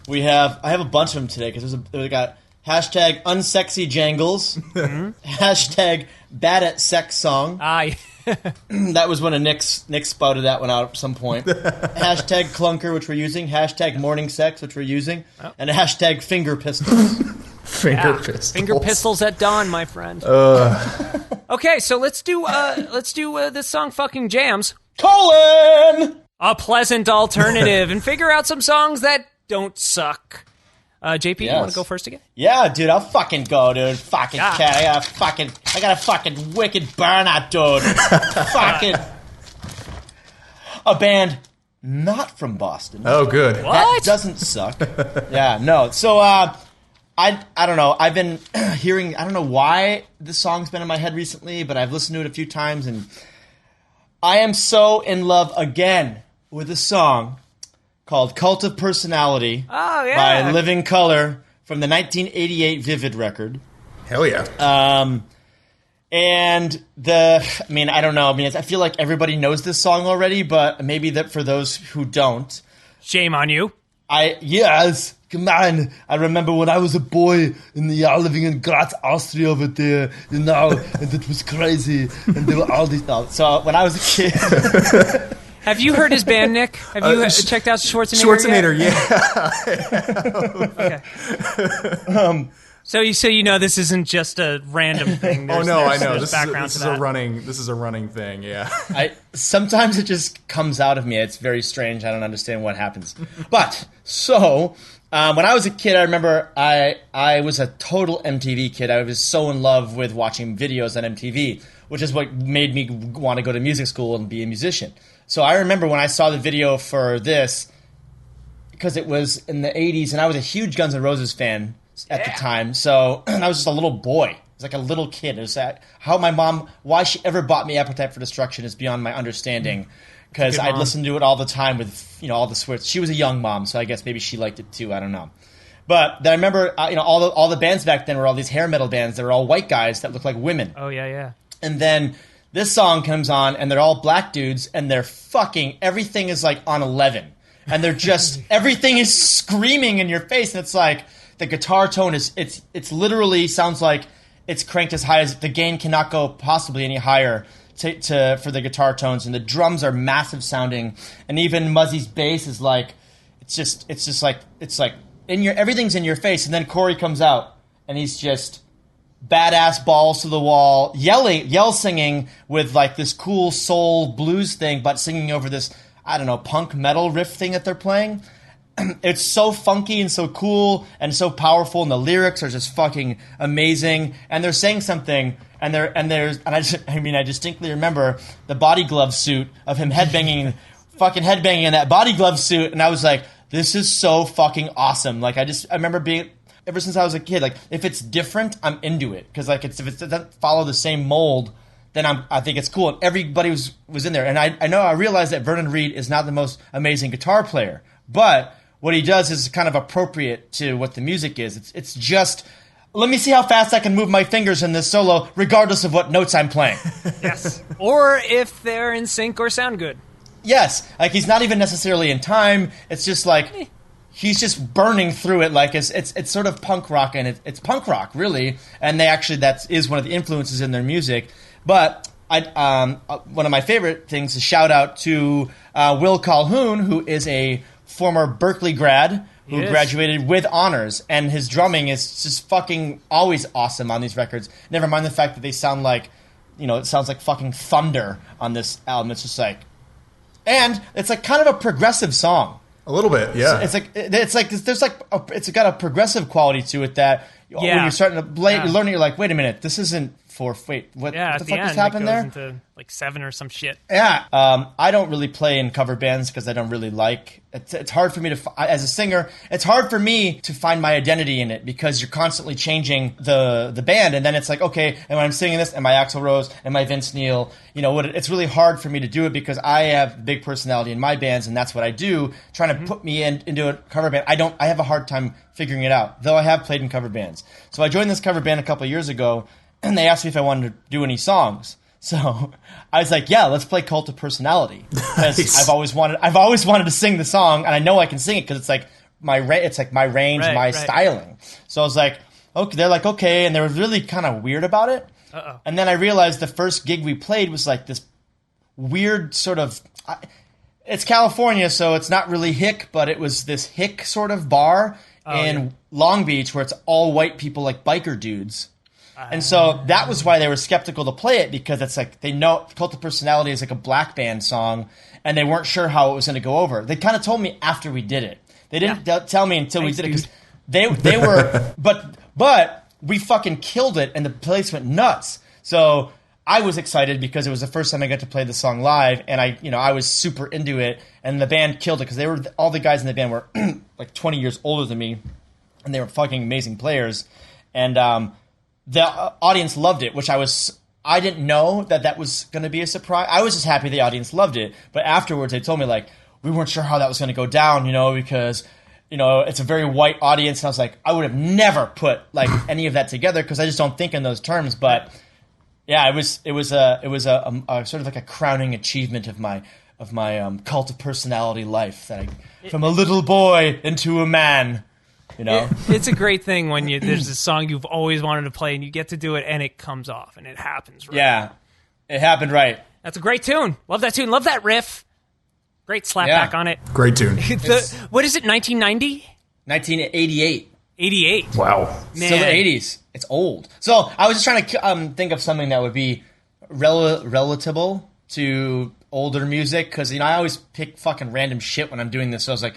I have a bunch of them today because we got hashtag unsexy jangles, hashtag bad at sex song. That was one of Nick spouted that one out at some point. Hashtag clunker, which we're using. Hashtag morning sex, which we're using. And hashtag finger pistols. Finger pistols. Finger pistols at dawn, my friend. Okay, so let's do this song fucking jams. Colin! A pleasant alternative and figure out some songs that don't suck. JP, you want to go first again? Yeah, dude, I'll fucking go, dude. Fucking cat. I got a fucking wicked burnout, dude. Fucking a band not from Boston. Oh, good. That doesn't suck. Yeah, no. So, I don't know. I've been hearing, I don't know why this song's been in my head recently, but I've listened to it a few times, and I am so in love again with a song called Cult of Personality by Living Colour from the 1988 Vivid record. Hell yeah. And I don't know. I feel like everybody knows this song already, but maybe that for those who don't. Shame on you. Yes, come on. I remember when I was a boy living in Graz, Austria over there, and it was crazy. And there were all these... So when I was a kid... Have you heard his band, Nick? Have you checked out Schwarzenegger yet? Okay. So you know this isn't just a random thing. I know. This is a running thing. Yeah. Sometimes it just comes out of me. It's very strange. I don't understand what happens. But so when I was a kid, I remember I was a total MTV kid. I was so in love with watching videos on MTV, which is what made me want to go to music school and be a musician. So I remember when I saw the video for this, because it was in the 80s, and I was a huge Guns N' Roses fan at the time. So I was just a little boy. I was like a little kid. It was why she ever bought me Appetite for Destruction is beyond my understanding. Because I'd listen to it all the time with, all the swears. She was a young mom, so I guess maybe she liked it too. I don't know. But then I remember, all the bands back then were all these hair metal bands. They were all white guys that looked like women. Oh, yeah. And then this song comes on, and they're all black dudes, and they're fucking, everything is like on 11. And they're just, everything is screaming in your face, and it's like, the guitar tone is, it's literally sounds like it's cranked as high as, the gain cannot go possibly any higher for the guitar tones, and the drums are massive sounding, and even Muzzy's bass is like, it's like, everything's in your face, and then Corey comes out, and he's just badass balls to the wall, yell singing with like this cool soul blues thing, but singing over this, I don't know, punk metal riff thing that they're playing. It's so funky and so cool and so powerful, and the lyrics are just fucking amazing. And they're saying something, I distinctly remember the body glove suit of him headbanging in that body glove suit, and I was like, this is so fucking awesome. Like I remember being, ever since I was a kid, like if it's different, I'm into it, because like if it doesn't follow the same mold, then I think it's cool. And everybody was in there, and I realized that Vernon Reid is not the most amazing guitar player, but what he does is kind of appropriate to what the music is. It's just, let me see how fast I can move my fingers in this solo, regardless of what notes I'm playing. Yes. Or if they're in sync or sound good. Yes. Like he's not even necessarily in time. It's just like he's just burning through it. Like it's sort of punk rock, and it's punk rock really. And that is one of the influences in their music. But one of my favorite things is shout out to Will Calhoun, who is a former Berkeley grad who graduated with honors, and his drumming is just fucking always awesome on these records. Never mind the fact that they sound like, it sounds like fucking thunder on this album. It's just like, and it's like kind of a progressive song. A little bit, yeah. It's got a progressive quality to it that when you're starting to learn it, you're like, wait a minute, this isn't what the fuck just happened there? Into like 7 or some shit. Yeah. I don't really play in cover bands because I don't really like it's hard for me to, as a singer, it's hard for me to find my identity in it because you're constantly changing the band, and then it's like, okay, and when I'm singing this, am I Axl Rose, am I Vince Neil? It's really hard for me to do it because I have big personality in my bands, and that's what I do. Trying to put me into a cover band, I have a hard time figuring it out, though I have played in cover bands. So I joined this cover band a couple of years ago, and they asked me if I wanted to do any songs. So I was like, yeah, let's play Cult of Personality. Because Nice. I've always wanted to sing the song, and I know I can sing it because it's like my range, my styling. So I was like, okay, they're like, okay, and they were really kind of weird about it. Uh-oh. And then I realized the first gig we played was like this weird sort of, it's California, so it's not really hick, but it was this hick sort of bar in Long Beach where it's all white people, like biker dudes. And so that was why they were skeptical to play it, because it's like they know Cult of Personality is like a black band song, and they weren't sure how it was going to go over. They kind of told me after we did it. They didn't tell me until we did it, because they were but we fucking killed it, and the place went nuts. So I was excited because it was the first time I got to play the song live, and I was super into it, and the band killed it because all the guys in the band were like 20 years older than me, and they were fucking amazing players, and the audience loved it, which I didn't know that was going to be a surprise. I was just happy the audience loved it. But afterwards, they told me, like, we weren't sure how that was going to go down, because, it's a very white audience. And I was like, I would have never put, like, any of that together because I just don't think in those terms. But, yeah, it was a sort of like a crowning achievement of my Cult of Personality life. That from a little boy into a man. It's a great thing when there's a song you've always wanted to play and you get to do it and it comes off and it happens right. Yeah, it happened right. That's a great tune. Love that tune. Love that riff. Great slapback on it. Great tune. What is it, 1990? 1988. 88. Wow. Man. Still the 80s. It's old. So I was just trying to think of something that would be relatable to older music, because I always pick fucking random shit when I'm doing this. So I was like,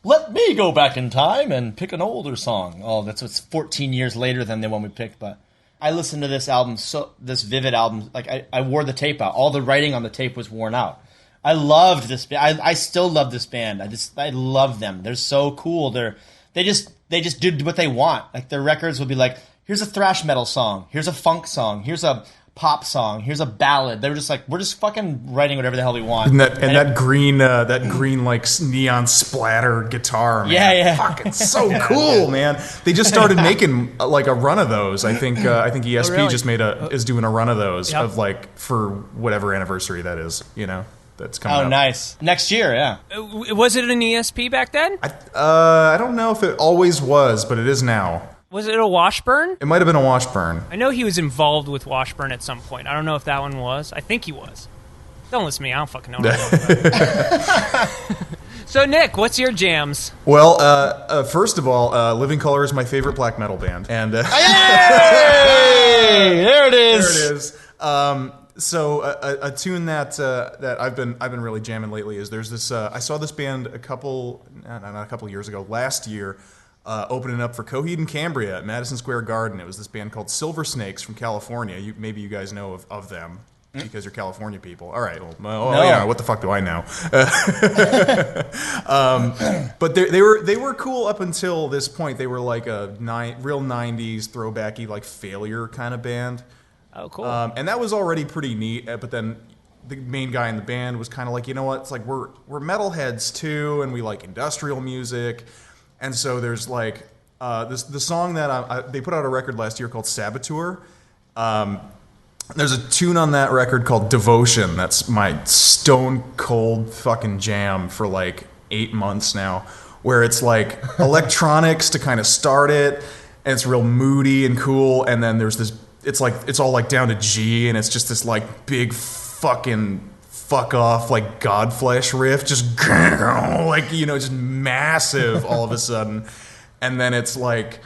let me go back in time and pick an older song. Oh, that's what's 14 years later than the one we picked. But I listened to this album, this Vivid album, like I wore the tape out. All the writing on the tape was worn out. I loved this band. I still love this band. I love them. They're so cool. They just did what they want. Like their records would be like, here's a thrash metal song, here's a funk song, here's a pop song, here's a ballad. They were just like, we're just fucking writing whatever the hell we want. And that green like neon splatter guitar, man. Yeah. Fucking so cool, man. They just started making like a run of those. I think ESP really? just is doing a run of those Yep. of like for whatever anniversary that is, that's coming up. Oh, nice. Next year, yeah. Was it an ESP back then? I don't know if it always was, but it is now. Was it a Washburn? It might have been a Washburn. I know he was involved with Washburn at some point. I don't know if that one was. I think he was. Don't listen to me. I don't fucking know what I'm talking about. So, Nick, what's your jams? Well, first of all, Living Colour is my favorite black metal band, and Hey! There it is. there it is. So a tune that I've been really jamming lately is there's this. I saw this band not a couple years ago, last year. Opening up for Coheed and Cambria at Madison Square Garden. It was this band called Silver Snakes from California. Maybe you guys know of them because you're California people. All right. Well, No. yeah. What the fuck do I know? But they were cool up until this point. They were like a real '90s throwbacky, like Failure kind of band. Oh, cool. And that was already pretty neat. But then the main guy in the band was kind of like, you know what? It's like we're metalheads too, and we like industrial music. And so there's like the song that they put out a record last year called Saboteur. There's a tune on that record called Devotion. That's my stone cold fucking jam for like 8 months now, where it's like electronics to kind of start it, and it's real moody and cool. And then there's this it's all like down to G, and it's just this like big fucking fuck off like Godflesh riff, just like, you know, just massive all of a sudden, and then it's like,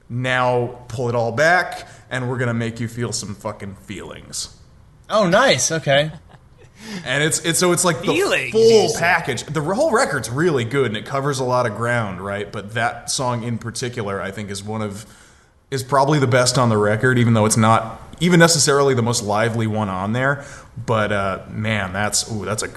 now pull it all back, and we're gonna make you feel some fucking feelings. Oh, nice. Okay. And it's like the Feelings, full package. The whole record's really good, and it covers a lot of ground, right? But that song in particular, I think, is probably the best on the record, even though it's not even necessarily the most lively one on there. But man, that's a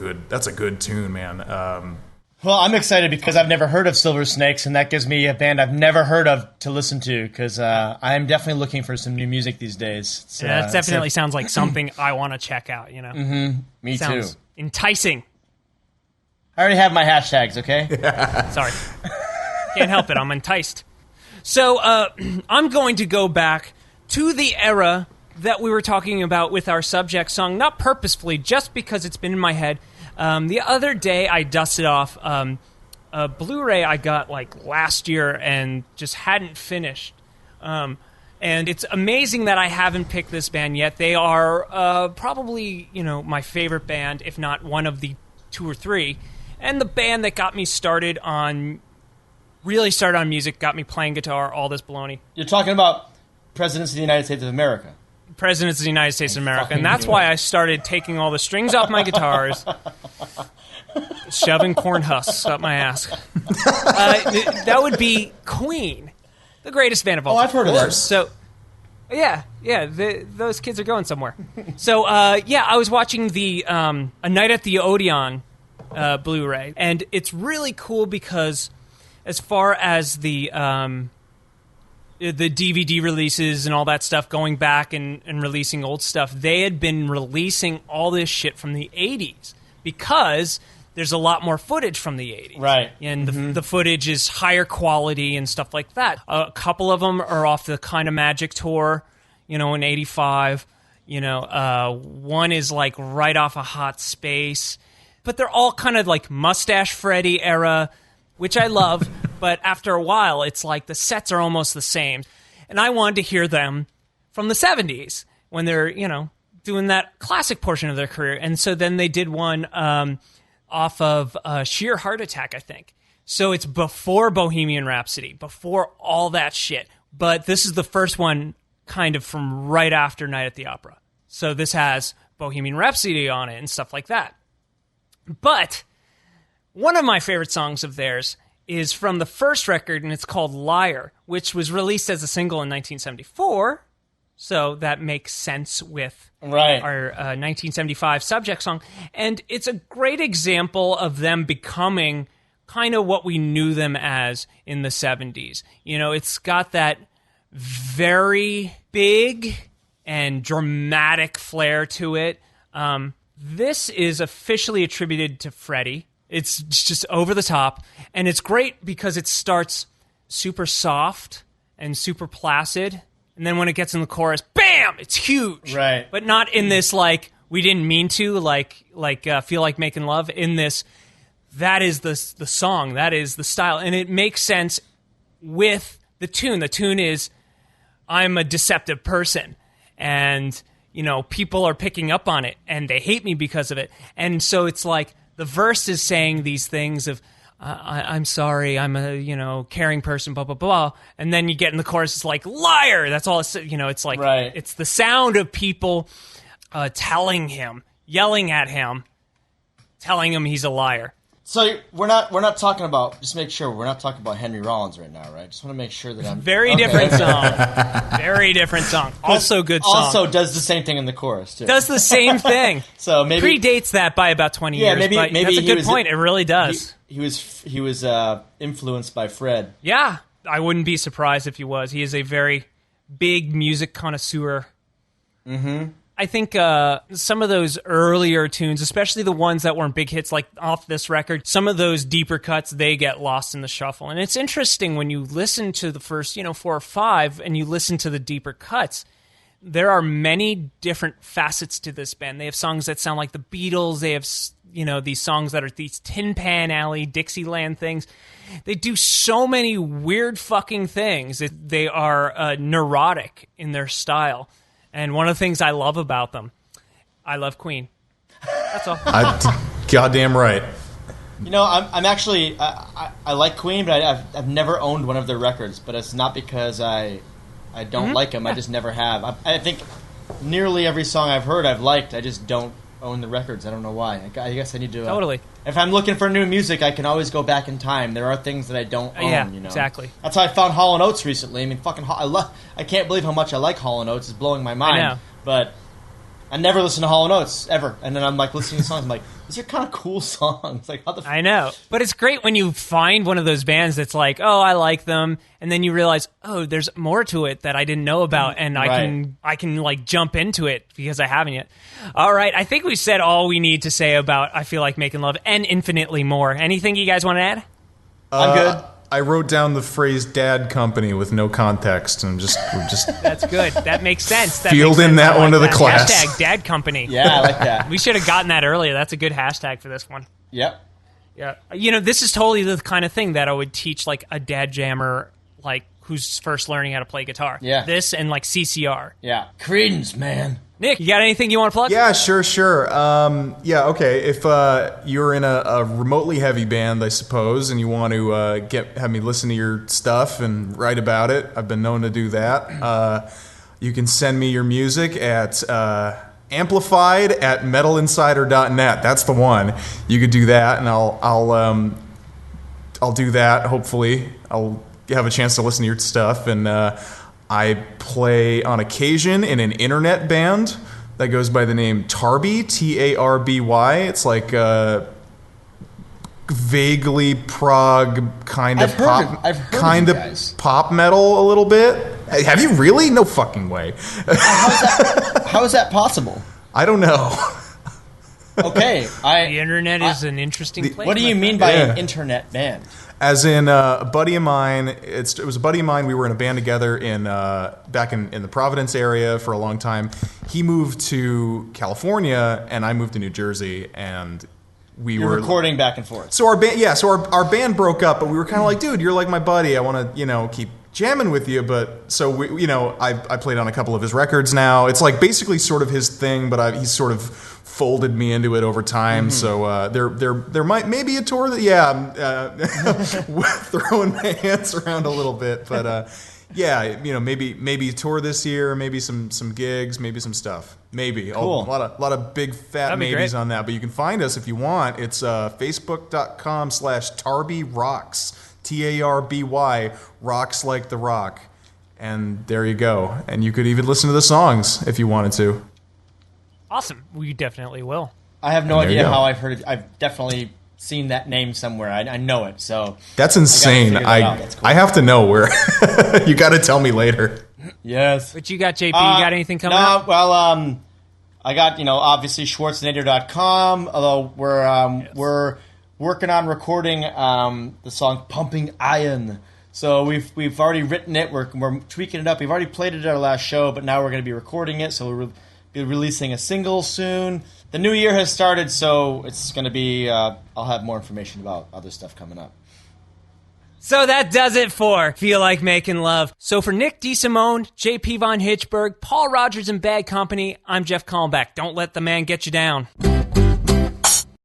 good tune, man. Well, I'm excited because I've never heard of Silver Snakes, and that gives me a band I've never heard of to listen to, because I'm definitely looking for some new music these days. That definitely sounds like something I want to check out, you know? Mm-hmm. Me sounds too. Enticing. I already have my hashtags, okay? Sorry. Can't help it. I'm enticed. So I'm going to go back to the era that we were talking about with our subject song, not purposefully, just because it's been in my head. The other day, I dusted off a Blu-ray I got like last year and just hadn't finished. And it's amazing that I haven't picked this band yet. They are probably, you know, my favorite band, if not one of the 2 or 3. And the band that got me really started on music, got me playing guitar, all this baloney. You're talking about Presidents of the United States of America. Presidents of the United States of America. And that's why I started taking all the strings off my guitars, shoving corn husks up my ass. That would be Queen, the greatest band of all time. Oh, I've heard of theirs. So, yeah, those kids are going somewhere. So, I was watching the A Night at the Odeon Blu-ray, and it's really cool because as far as the DVD releases and all that stuff, going back and releasing old stuff, they had been releasing all this shit from the 80s because there's a lot more footage from the 80s. Right. And the footage is higher quality and stuff like that. A couple of them are off the Kind of Magic tour, you know, in 85. You know, one is like right off of Hot Space. But they're all kind of like Mustache Freddy era, which I love, but after a while, it's like the sets are almost the same. And I wanted to hear them from the 70s when they're, you know, doing that classic portion of their career. And so then they did one off of Sheer Heart Attack, I think. So it's before Bohemian Rhapsody, before all that shit. But this is the first one kind of from right after Night at the Opera. So this has Bohemian Rhapsody on it and stuff like that. But one of my favorite songs of theirs is from the first record, and it's called Liar, which was released as a single in 1974. So that makes sense with our 1975 subject song. And it's a great example of them becoming kind of what we knew them as in the 70s. You know, it's got that very big and dramatic flair to it. This is officially attributed to Freddie. It's just over the top, and it's great because it starts super soft and super placid, and then when it gets in the chorus, bam, it's huge. Right. But not in this, like, we didn't mean to, like Feel Like Making Love. In this, that is the song, that is the style, and it makes sense with the tune. The tune is, I'm a deceptive person, and, you know, people are picking up on it, and they hate me because of it. And so it's like, the verse is saying these things of, I'm sorry, I'm a, you know, caring person, blah, blah, blah. And then you get in the chorus, it's like, liar! That's all it's, you know, it's like, It's the sound of people telling him, yelling at him, telling him he's a liar. So we're not talking about, just make sure, we're not talking about Henry Rollins right now, right? Just want to make sure that I'm... Very different song. Very different song. Also good song. Also does the same thing in the chorus, too. Does the same thing. So maybe... Predates that by about 20 years, maybe that's a good point. It really does. He was influenced by Fred. Yeah. I wouldn't be surprised if he was. He is a very big music connoisseur. Mm-hmm. I think some of those earlier tunes, especially the ones that weren't big hits, like off this record, some of those deeper cuts, they get lost in the shuffle. And it's interesting when you listen to the first, 4 or 5, and you listen to the deeper cuts, there are many different facets to this band. They have songs that sound like the Beatles. They have, these songs that are these Tin Pan Alley, Dixieland things. They do so many weird fucking things. They are neurotic in their style. And one of the things I love about them, I love Queen. That's all. Goddamn right. You know, I'm actually I like Queen, but I've never owned one of their records. But it's not because I don't like them. I just never have. I think nearly every song I've heard I've liked. I just don't own the records. I don't know why. I guess I need to. Totally. If I'm looking for new music, I can always go back in time. There are things that I don't own. Yeah, you know? exactly. That's how I found Hall & Oates recently. I mean, fucking, I can't believe how much I like Hall & Oates. It's blowing my mind. I know. But I never listen to Hall & Oates ever. And then I'm like listening to songs. I'm like, these are kind of cool songs. Like, how the? I know, but it's great when you find one of those bands that's like, oh, I like them, and then you realize, oh, there's more to it that I didn't know about, and I can like jump into it because I haven't yet. All right, I think we said all we need to say about I Feel Like Making Love and infinitely more. Anything you guys want to add? I'm good. I wrote down the phrase "dad company" with no context, and we're just That's good. That makes sense. fielding that one to the class. Hashtag dad company. Yeah, I like that. We should have gotten that earlier. That's a good hashtag for this one. Yep. Yeah. You know, this is totally the kind of thing that I would teach like a dad jammer, like who's first learning how to play guitar. Yeah. This and like CCR. Yeah. Credence, man. Nick, you got anything you want to plug? Yeah, sure. Yeah, okay. If you're in a remotely heavy band, I suppose, and you want to have me listen to your stuff and write about it, I've been known to do that. You can send me your music at amplified@metalinsider.net. That's the one. You could do that, and I'll do that. Hopefully, I'll have a chance to listen to your stuff, and I play on occasion in an internet band that goes by the name Tarby, Tarby. It's like vaguely prog kind of pop, kind of pop metal a little bit. Have you really? No fucking way. How is that possible? I don't know. Okay, the internet is an interesting place. What do you mean by an internet band? As in a buddy of mine, it was a buddy of mine. We were in a band together back in the Providence area for a long time. He moved to California, and I moved to New Jersey, and we were recording back and forth. So our our band broke up, but we were kind of like, dude, you're like my buddy. I want to keep jamming with you. But so we, I played on a couple of his records now. It's like basically sort of his thing, but he's sort of folded me into it over time. So there might maybe a tour that throwing my hands around a little bit, but maybe a tour this year, maybe some gigs, maybe some stuff, maybe cool. A lot of big fat maybes on that. But you can find us if you want. It's facebook.com/Tarby Rocks, TARBY, rocks like the rock, and there you go. And you could even listen to the songs if you wanted to. Awesome. We definitely will. I have no idea how I've heard it. I've definitely seen that name somewhere. I know it. So that's insane. That's cool. I have to know where. You got to tell me later. Yes. But you got, JP, you got anything coming up? Well, I got, obviously Schwarzenegger.com, although we're working on recording the song Pumping Iron. So we've already written it. We're tweaking it up. We've already played it at our last show, but now we're going to be recording it. So we'll be releasing a single soon. The new year has started, so it's going to be, I'll have more information about other stuff coming up. So that does it for Feel Like Making Love. So for Nick DeSimone, JP Von Hitchberg, Paul Rodgers, and Bad Company, I'm Jeff Kallenbach. Don't let the man get you down.